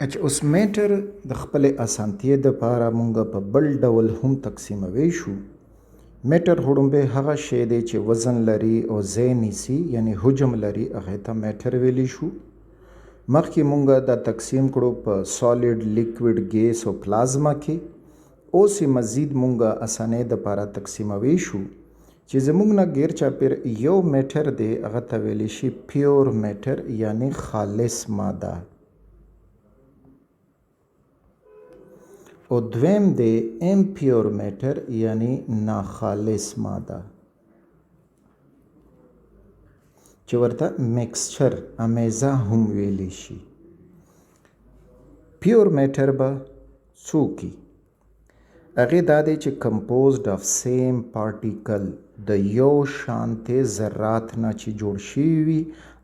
چې اوس میټر د خپل اسانتیې دپاره مونږ په بل ډول هم تقسیموی شو. میټر هړومبی هغه شی دی چې وزن لري او ځای نیسي، یعنی حجم لري، هغې ته میټر ویلی شو. مخکې مونږ دا تقسیم کړو په سالډ، لیکوډ، ګیس او پلازما کې. اوس یې مزید مونږ اسانۍ دپاره تقسیموی شو چې زمونږ نه غیر چاپیر یو میټر دی، هغه ته ویلی شي پیور میټر، یعنی خالص ماده. او دویم دی امپیور میټر، یعنی ناخالص ماده چې ورته میکسچر، امیزه هم ویلی شي. پیور میټر به څوک وي؟ هغې دا دی چې کمپوزډ آف سیم پارټیکل، د یو شانتې ذرات نه چې جوړ شوي وي،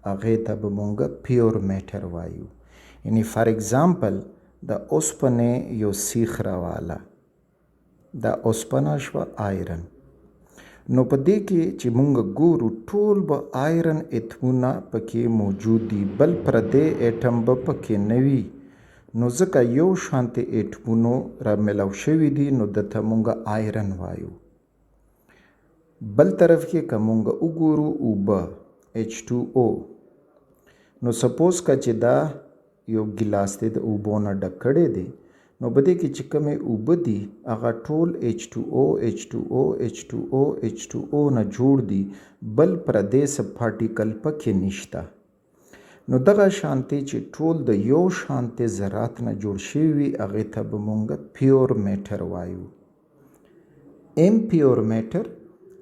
هغې ته به مونږ پیور میټر وایو. یعنی فار اگزامپل د اوسپنې یو سیخ راواله، دا اوسپنه شوه آیرن. نو په دې کې چې مونږ ګورو ټول به آیرن اتمونه پکې موجود دي، بل پردی ایټم به پکې نه وي. نو ځکه یو شانتې ایټمونو را ملو شوي دي، نو دته مونږ آیرن وایو. بل طرف کې که مونږ وګورو اوبه H2O، نو سپوز که چې دا یو ګلاس دی د اوبو نه ډک کړی دی، نو په دې کې چې کومې اوبه دي هغه ټول H2O نه جوړ دي، بل پردی څه پارټیکل پکې نشته. نو دغه شانتې چې ټول د یو شانتې ذرات نه جوړ شوي وي، هغې ته به مونږ پیور میټر وایو. امپیور میټر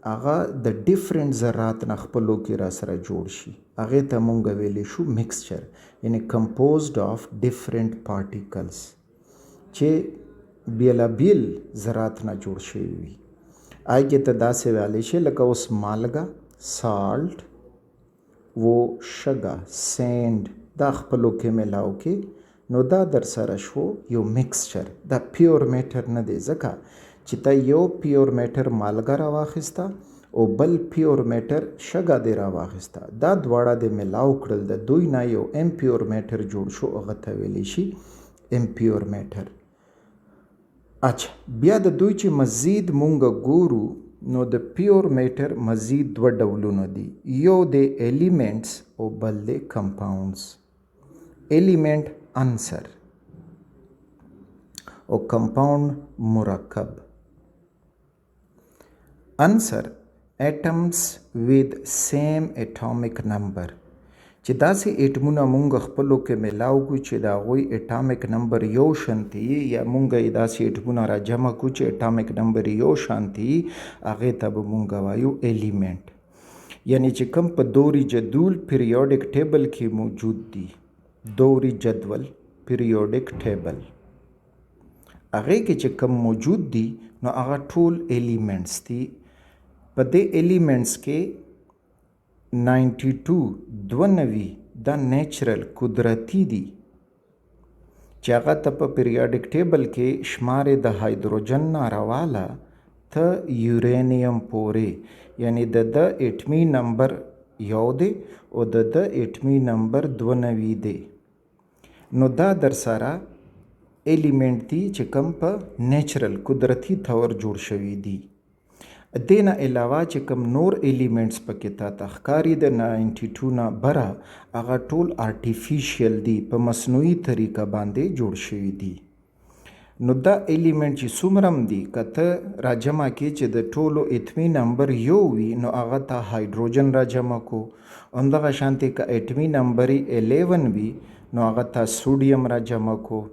هغه د ډیفرنٹ ذرات نه خپلو کې را سره جوړ شي، هغې ته مونږ ویلی شو میکسچر، یعنی کمپوزډ آف ډیفرنٹ پارټیکلز چې بیلابیل ذرات نه جوړ شوي وي. هغې ته داسې ویلی شي لکه اوس مالګه، سالټ، و شګه، سینډ، دا خپلو کې ملاو کې، نو دا در سره شو یو میکسچر. دا پیور میټر نه دی، ځکه چې ته یو پیور میټر مالګه را واخیسته او بل پیور میټر شګه دی را واخیسته، دا دواړه د ملاو کړل، د دوی نه یو امپیور میټر جوړ شو، هغه ته ویلی شي امپیور میټر. اچھا، بیا د دوی چې مزید مونږ ګورو، نو د پیور میټر مزید دوه ډولونه دي، یو دی ایلیمنټس او بل دی کمپاونډز. ایلیمنټ عنصر او کمپاونډ مرکب. عنصر atoms with same atomic number، چې داسې ایټمونه مونږ خپلو کې ملاو کړو چې د هغوی اټامک نمبر یو شانتې وي، یا مونږ یې داسې ایټمونه را جمع کړو چې اټامک نمبر یو شانتې وي، هغې ته به مونږ وایو ایلیمنټ. یعنی چې کوم په دوري جدول پیریوډک ټیبل کې موجود دي، دوري جدول پیریوډک ټیبل، هغې کې چې کوم موجود دي، نو هغه ټول ایلیمنټس دي. په دې ایلیمنټس کې 92 دا نیچرل قدرتی دي، چې هغه ته په پیریوډک ټیبل کې شمار د هایدروجن نه راواله ته یورینیم پورې، یعنی د ایټمي نمبر یو دی او د ایټمي نمبر 92 دی. نو دا در سره ایلیمنٹ دي چې کوم په نیچرل قدرتی طور جوړ شوي دي. دې نه علاوه چې کوم نور ایلیمنټس پکې تا ته ښکاري د 92 نه بره، هغه ټول آرټیفیشیل دي، په مصنوعي طریقه باندې جوړ شوي دي. نو دا ایلیمنټ چې څومره هم دي، که ته را جمع کې چې د ټولو اتمي نمبر یو وي، نو هغه ته هایدروجن را جمع کو. همدغه شانتې که اتمي نمبر 11 وي، نو هغه ته سوډیم را جمع کو.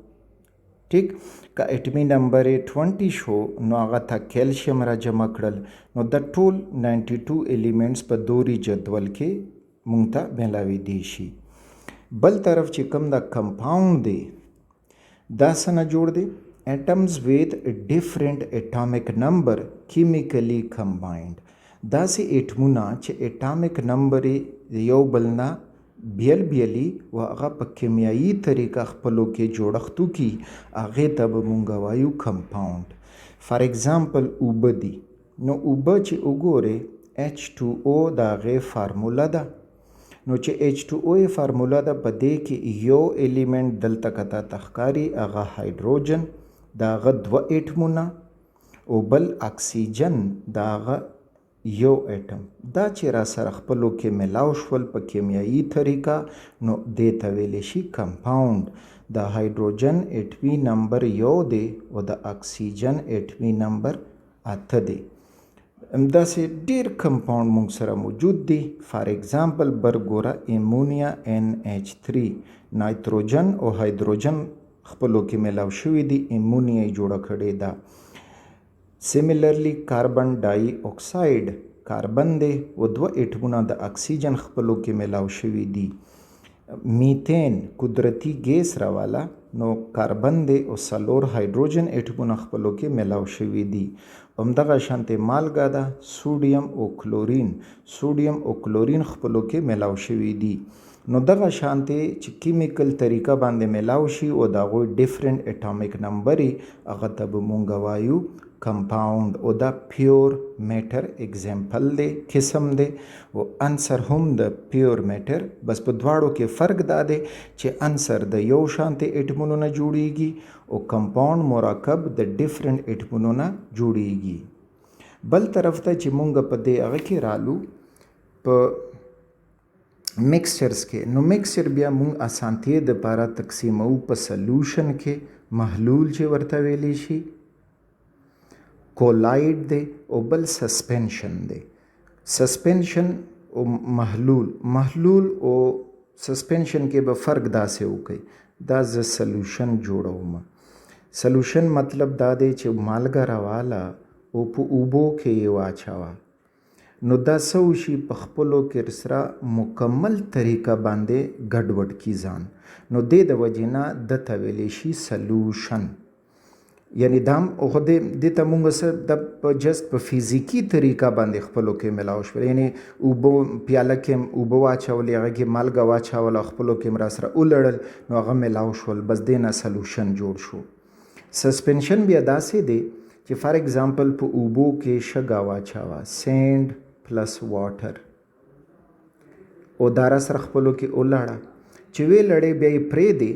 ټیک، که اټمي نمبر 20 شو، نو هغه ته کیلشیم را جمع کړل. نو د ټول 92 ایلیمنټس په دوري جدول کې مونږ ته میلاویدی شي. بل طرف چې کوم دا کمپاونډ دی، دا څه نه جوړ دی؟ atoms with different atomic number chemically combined. داسې ایټمونه چې اټامک نمبر یو بل نه بیل بیلی و هغه په کیمیایي طریقه خپلو کې جوړښتو کې، هغې ته به مونږ وایو کمپاونډ. فار اگزامپل اوبه دي، نو اوبه چې وګورې H2O د هغې فارموله ده، نو چې H2O فارمولا ده په دې کې یو الیمنٹ دلته کته تخکاری هغه هایدروجن دا هغه 2 اټمونه او بل اکسیجن دا هغه یو اټم دا چې را سره خپلو کې ملاو شول په کیمیایي طریقه نو دې ته ویلی شي کمپاوند د هایدروجن اټمي نمبر یو دی او د اکسیجن اټمي نمبر 8 دی همداسې ډېر کمپاوند موږ سره موجود دی فار ایگزامپل برګوره امونیا NH3 نایتروجن او هایدروجن خپلو کې ملاو شوي دي امونیا یې جوړه کړې ده سیمیلرلی کاربن ډای اکساید کاربن دی او 2 اټمونه د اکسیجن خپلو کې ملاو شوي دي میتین قدرتی ګیس راواله نو کاربن دی او 4 هایدروجن اټمونه خپلو کې ملاو شوي دي همدغه شانتې مالګه ده سوډیم او کلورین خپلو کې ملاو شوي دي نو دغه شانتې چې کیمیکل طریقه باندې ملاو شي او د هغوی ډیفرنٹ اټامیک نمبر هغه ته به مونږ وایو کمپاوند او دا پیور میټر اگزامپل دی قسم دی او انسر هم د پیور میټر بس په دواړو کې فرق دا دی چې انسر د یو شانتې اټمونو نه جوړیږي او کمپاوند مرکب د ډیفرنٹ اټمونو نه جوړیږي بل طرف ته چې مونږ په دې هغه کې رالو په مکسچرز کې نو مکسچر بیا مونږ اسانتیې دپاره تقسیمو په سلوشن کې محلول چې ورته ویلی شي کولایډ دی او بل سسپنشن دی سسپنشن او محلول او سسپنشن کې به فرق داسې وکړي دا زه سلوشن جوړوم سلوشن مطلب دا دی چې مالګه راواله او په اوبو کې یې واچوه نو دا څه وشي په خپلو کې سره مکمل طریقه باندې ګډوډ کی ځان نو دې د وجې نه ده ته ویلی شي سلوشن یعنی دا هم دې ته مونږ څه د جست په فزیکي طریقه باندې خپلو کې ملاو شول یعنی اوبو پیاله کې اوبه واچولې هغه کې مالګه واچوله خپلو کې م را سره ولړل نو هغه ملاو شول بس دې نه سلوشن جوړ شو سسپنشن بیا داسې دی چې فار ایگزامپل په اوبو کې شګه واچوه سینډ پلس واټر او دا را سره خپلو کې ولاړه چې ویې لړې بیا یې پرېږدې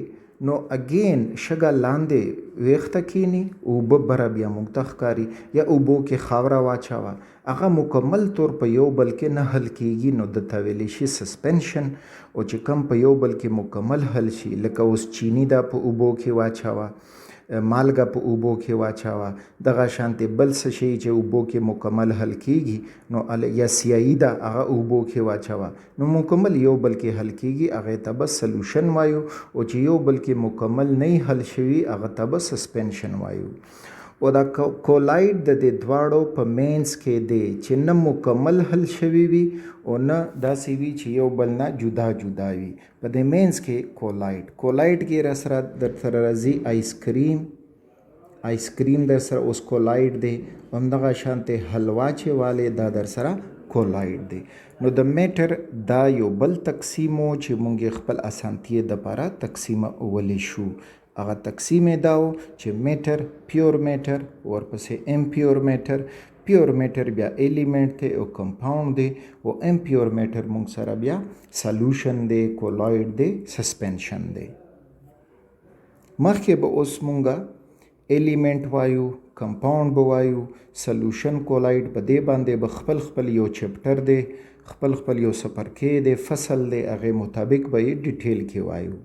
نو اګین شګه لاندې ویښته کینی اوبه بره بیا موږ ته ښکاري یا اوبو کې خاوره واچوه هغه مکمل طور په یو بل کې نه حل کیږي نو د ته ویلی شي سسپنشن او چې کم په یو بل کې مکمل حل شي لکه اوس چینی دا په اوبو کې واچوه مالګه په اوبو کې واچوه دغه شانتې بل څه شی چې اوبو کې مکمل حل کیږي نو یا سیاهي ده هغه اوبو کې واچوه نو مکمل یو بل کې حل کیږي هغې ته به سلوشن وایو او چې یو بل کې مکمل نه حل شوي هغه ته به سسپنشن وایو او دا کولایډ د دې دواړو په مینس کې دی چې نه مکمل حل شوي وي او نه داسې وي چې یو بل نه جدا جدا وي په دې مینس کې کولایډ کې را سره در سره راځي آیسکریم در سره اوس کولایډ دی همدغه شانتې حلوا چې والې دا در سره کولایډ دی نو د میټر دا یو بل تقسیم و چې مونږ خپل اسانتیې دپاره تقسیمولی شو هغه تقسیم یې دا و چې میټر پیور میټر ورپسې امپیور میټر بیا ایلیمنٹ دی او کمپاوند دی او امپیور میټر مونږ سره بیا سلوشن دی کولایډ دی سسپنشن دی مخکې به اوس مونږه ایلیمنٹ وایو کمپاوند به وایو سلوشن کولایډ په دې باندې به خپل یو چپټر دی خپل یو څپرکی دی فصل دی هغې مطابق به یې ډیټیل کې وایو